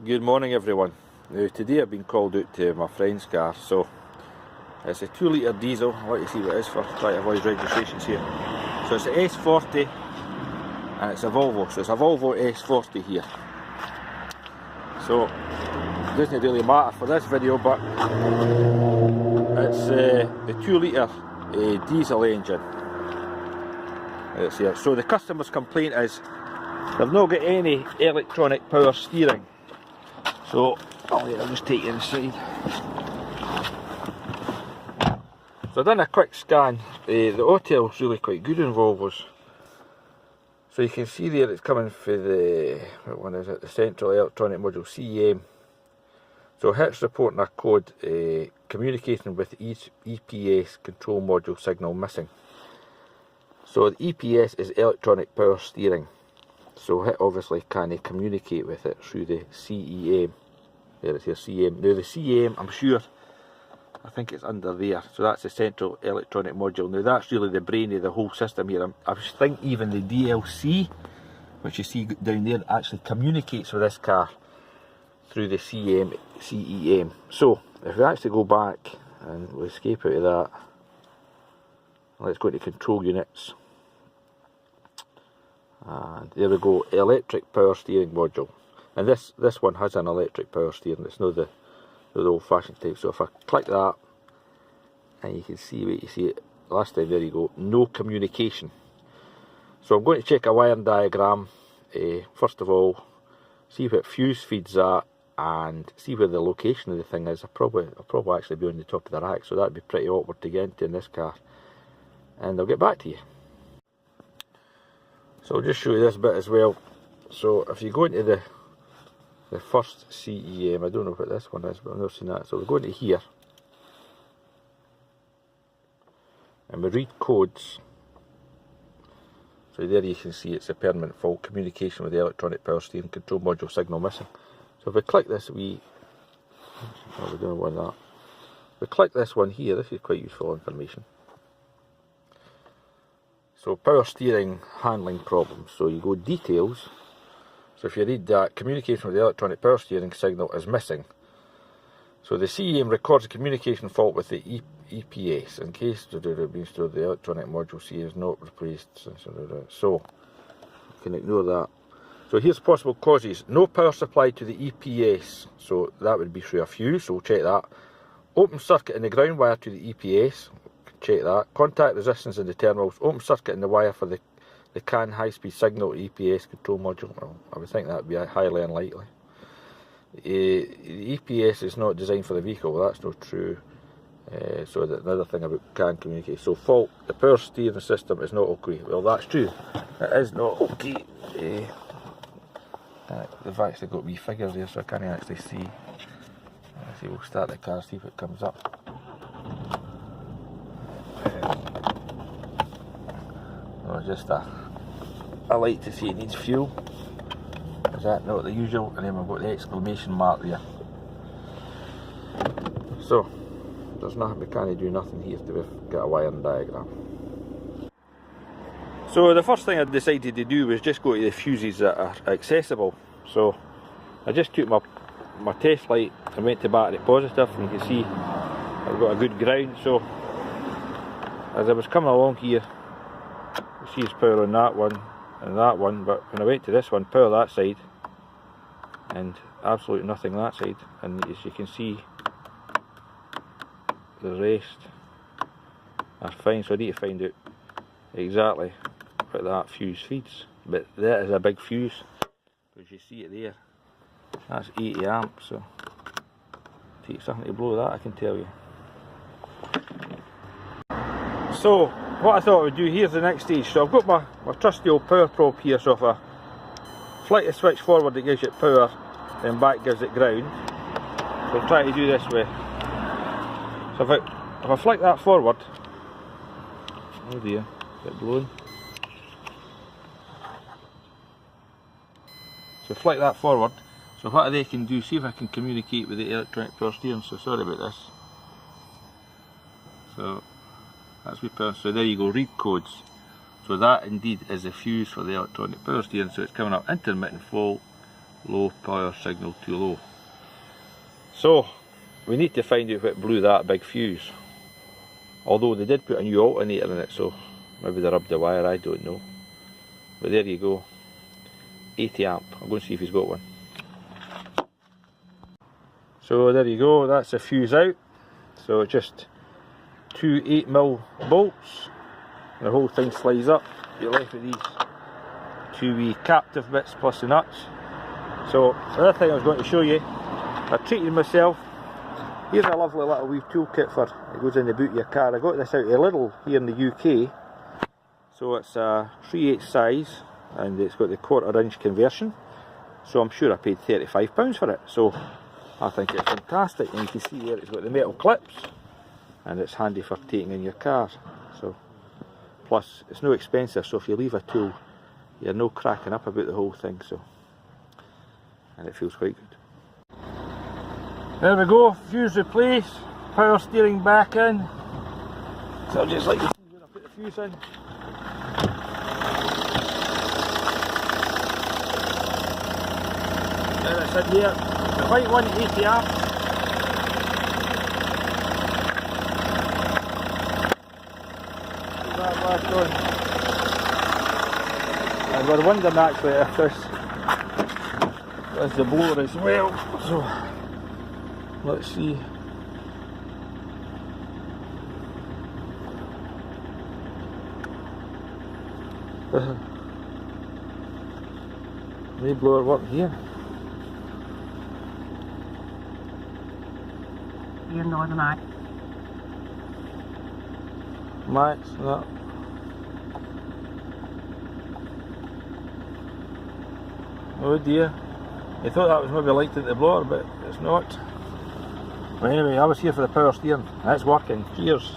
Good morning everyone. Now today I've been called out to my friend's car, so it's a 2 litre diesel. I'd like to see what it is first, try to avoid registrations here. So it's an S40 and it's a Volvo, so it's a Volvo S40 here. So it doesn't really matter for this video, but it's the 2 litre diesel engine. It's here. So the customer's complaint is they've not got any electronic power steering. So I'll just take you inside. So I've done a quick scan. The autel's really quite good in Volvos. So you can see there it's coming for the, what one is it, the Central Electronic Module CEM. So HIT's reporting a code communicating with EPS control module signal missing. So the EPS is electronic power steering. So HIT obviously can't communicate with it through the CEM. There it's here, CEM. Now the CEM, I'm sure, I think it's under there. So that's the Central Electronic Module. Now that's really the brain of the whole system here. I think even the DLC, which you see down there, actually communicates with this car through the CEM. So if we actually go back and we'll escape out of that, let's go into control units. And there we go, electric power steering module. And this one has an electric power steering. It's not the old-fashioned type. So if I click that, and you can see what you see it last time. There you go, no communication. So I'm going to check a wiring diagram. First of all, see what fuse feeds at, and see where the location of the thing is. I'll probably actually be on the top of the rack, so that'd be pretty awkward to get into in this car. And I'll get back to you. So I'll just show you this bit as well. So if you go into the first CEM, I don't know what this one is, but I've never seen that. So we go into here, and we read codes. So there you can see it's a permanent fault, communication with the electronic power steering control module signal missing. So if we click this we don't want that. If we click this one here, this is quite useful information. So power steering handling problems. So you go details. So if you read that, communication with the electronic power steering signal is missing. So the CEM records a communication fault with the EPS in case the electronic module C is not replaced. So you can ignore that. So here's possible causes. No power supply to the EPS. So that would be through a fuse, so we'll check that. Open circuit in the ground wire to the EPS. Check that. Contact resistance in the terminals. Open circuit in the wire for the CAN high-speed signal EPS control module. Well, I would think that would be highly unlikely. The EPS is not designed for the vehicle. Well, that's not true. So that's another thing about CAN communicate. So fault, the power steering system is not okay. Well, that's true. It is not okay. They've actually got wee figures here, so I can't actually see. Let's see, we'll start the car, see if it comes up. Just I like to see it needs fuel. Is that not the usual? And then we've got the exclamation mark there. So there's nothing, we can't do nothing here till we've got a wiring diagram. So the first thing I decided to do was just go to the fuses that are accessible. So I just took my test light and went to battery positive, and you can see I've got a good ground. So as I was coming along here, you see it's power on that one and that one, but when I went to this one, power that side and absolutely nothing that side, and as you can see the rest are fine. So I need to find out exactly what that fuse feeds, but that is a big fuse, as you see it there, that's 80 amps, so it takes something to blow that, I can tell you. So what I thought I would do, here's the next stage. So I've got my trusty old power probe here, so if I flick the switch forward it gives it power, then back gives it ground. So I'll try to do this way. So if I flick that forward, oh dear, get blown. So flick that forward, so what they can do, see if I can communicate with the electronic power steering. So sorry about this. So that's my power. So there you go, read codes. So that indeed is the fuse for the electronic power steering. So it's coming up intermittent fault, Low power signal too low. So we need to find out what blew that big fuse. Although they did put a new alternator in it, so maybe they rubbed the wire, I don't know. But there you go, 80 amp. I'll go and see if he's got one. So there you go, that's the fuse out. So just two 8mm bolts. The whole thing slides up. You're left with these two wee captive bits plus the nuts. So the other thing I was going to show you, I treated myself. Here's a lovely little wee toolkit for it goes in the boot of your car. I got this out of Lidl here in the UK. So it's a 3/8 size and it's got the 1/4 inch conversion. So I'm sure I paid £35 for it. So I think it's fantastic, and you can see here it's got the metal clips and it's handy for taking in your car. So plus it's no expensive, so if you leave a tool you're no cracking up about the whole thing. So, and it feels quite good. There we go, fuse replaced, power steering back in. So I'll just like to see when I put the fuse in. There it's in here, the white one 80 amp. Keep that back on. And we're wondering actually if this is the blower as well. So let's see. May blower work here. Here, Northern Eye. Max, no. Oh dear. I thought that was maybe light at the blower, but it's not. But anyway, I was here for the power steering. That's working. Cheers.